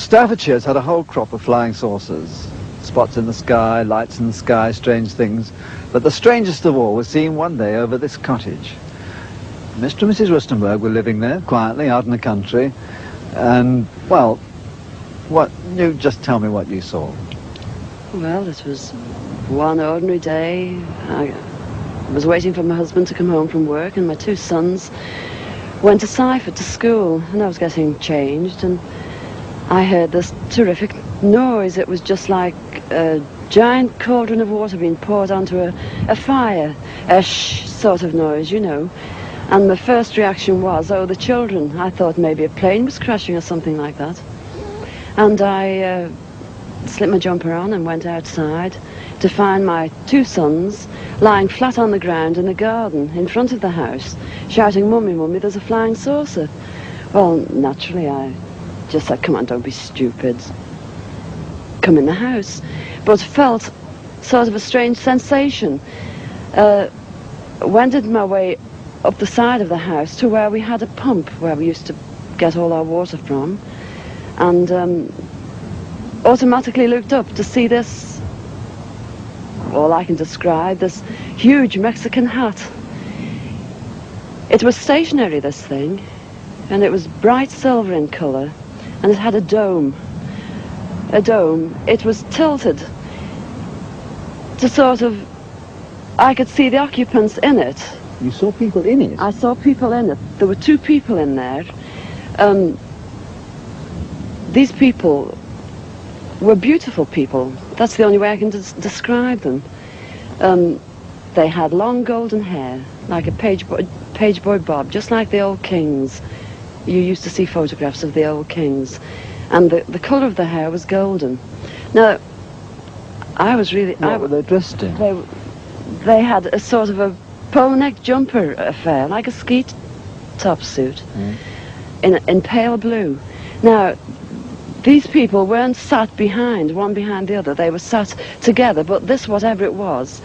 Staffordshire's had a whole crop of flying saucers. Spots in the sky, lights in the sky, strange things. But the strangest of all was seen one day over this cottage. Mr. and Mrs. Rustenberg were living there, quietly, out in the country. And, well, you just tell me what you saw. Well, it was one ordinary day. I was waiting for my husband to come home from work, and my two sons went to Seifert to school, and I was getting changed, and I heard this terrific noise. It was just like a giant cauldron of water being poured onto a fire, a shh sort of noise, you know. And my first reaction was, oh, the children. I thought maybe a plane was crashing or something like that. And I slipped my jumper on and went outside to find my two sons lying flat on the ground in the garden in front of the house, shouting, "Mummy, Mummy, there's a flying saucer." Well, naturally, I just said, "Come on, don't be stupid. Come in the house." But felt sort of a strange sensation. Wended my way up the side of the house to where we had a pump where we used to get all our water from, and automatically looked up to see this, all I can describe, this huge Mexican hat. It was stationary, this thing, and it was bright silver in colour, and it had a dome. It was tilted to sort of, I could see the occupants in it. You saw people in it? I saw people in it. There were two people in there. These people were beautiful people. That's the only way I can describe them. They had long golden hair, like a page boy bob, just like the old kings. You used to see photographs of the old kings. And the colour of the hair was golden. Now, I was really... What were they dressed in? They had a sort of a polo neck jumper affair, like a ski top suit, in pale blue. Now, these people weren't sat one behind the other. They were sat together, but this, whatever it was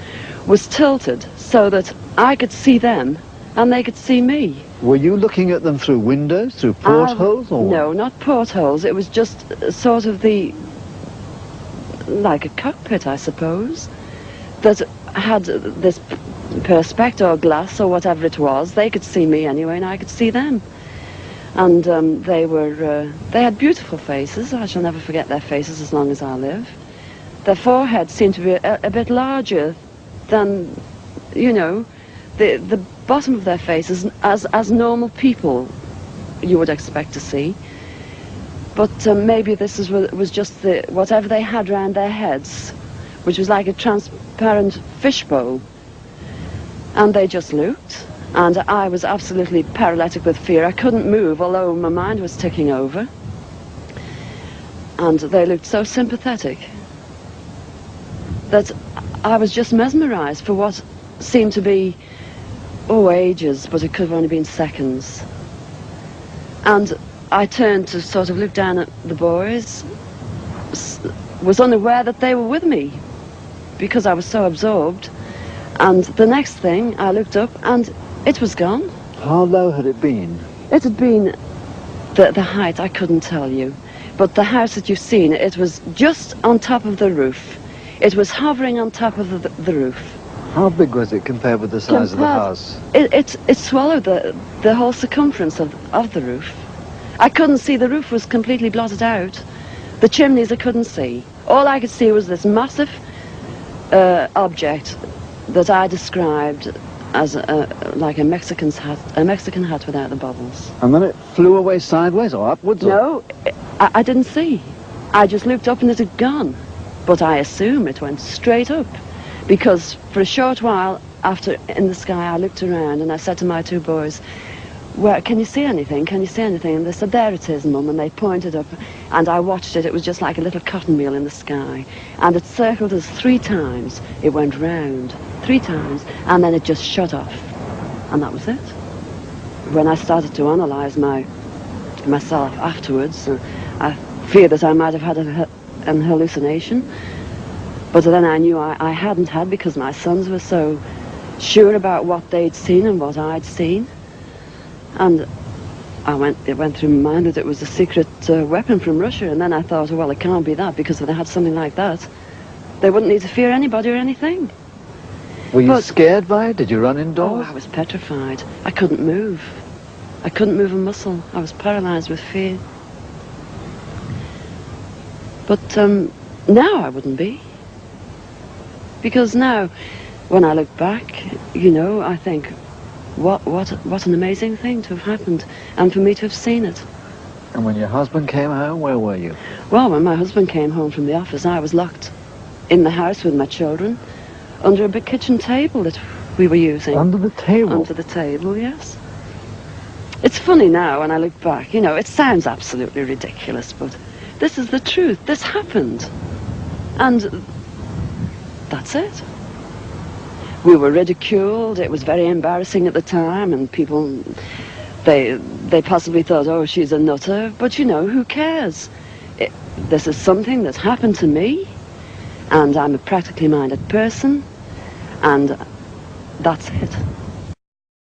tilted so that I could see them and they could see me. Were you looking at them through windows, through portholes? Or no, not portholes. It was just sort of like a cockpit, I suppose, that had this perspex or glass or whatever it was. They could see me anyway, and I could see them. And they had beautiful faces. I shall never forget their faces as long as I live. Their foreheads seemed to be a bit larger than, you know, the bottom of their faces as normal people you would expect to see. But maybe this was just whatever they had round their heads, which was like a transparent fishbowl. And they just looked, and I was absolutely paralytic with fear. I couldn't move, although my mind was ticking over. And they looked so sympathetic that I was just mesmerized for what seemed to be, ages, but it could have only been seconds. And I turned to sort of look down at the boys, was unaware that they were with me because I was so absorbed. And the next thing, I looked up and it was gone. How low had it been? It had been the height, I couldn't tell you. But the house that you've seen, it was just on top of the roof. It was hovering on top of the roof. How big was it compared with the size of the house? It swallowed the whole circumference of the roof. I couldn't see, the roof was completely blotted out. The chimneys I couldn't see. All I could see was this massive object that I described as like a Mexican hat without the bubbles. And then it flew away sideways or upwards? No, I didn't see. I just looked up and it had gone. But I assume it went straight up, because for a short while after in the sky I looked around and I said to my two boys, "Where, can you see anything? Can you see anything?" And they said, "There it is, Mum," and they pointed up, and I watched it. It was just like a little cotton meal in the sky, and it circled us 3 times. It went round 3 times, and then it just shut off, and that was it. When I started to analyse myself afterwards, I feared that I might have had an hallucination, but then I knew I hadn't had, because my sons were so sure about what they'd seen and what I'd seen. And It went through my mind that it was a secret weapon from Russia, and then I thought, well, it can't be that, because if they had something like that, they wouldn't need to fear anybody or anything. Were you scared by it? Did you run indoors? Oh, I was petrified. I couldn't move. I couldn't move a muscle. I was paralyzed with fear. But now I wouldn't be. Because now, when I look back, you know, I think, what an amazing thing to have happened, and for me to have seen it. And when your husband came home, where were you? Well, when my husband came home from the office, I was locked in the house with my children, under a big kitchen table that we were using. Under the table? Under the table, yes. It's funny now when I look back, you know, it sounds absolutely ridiculous, but this is the truth. This happened. And that's it. We were ridiculed. It was very embarrassing at the time, and people, they possibly thought, oh, she's a nutter. But, you know, who cares? This is something that's happened to me, and I'm a practically minded person, and that's it.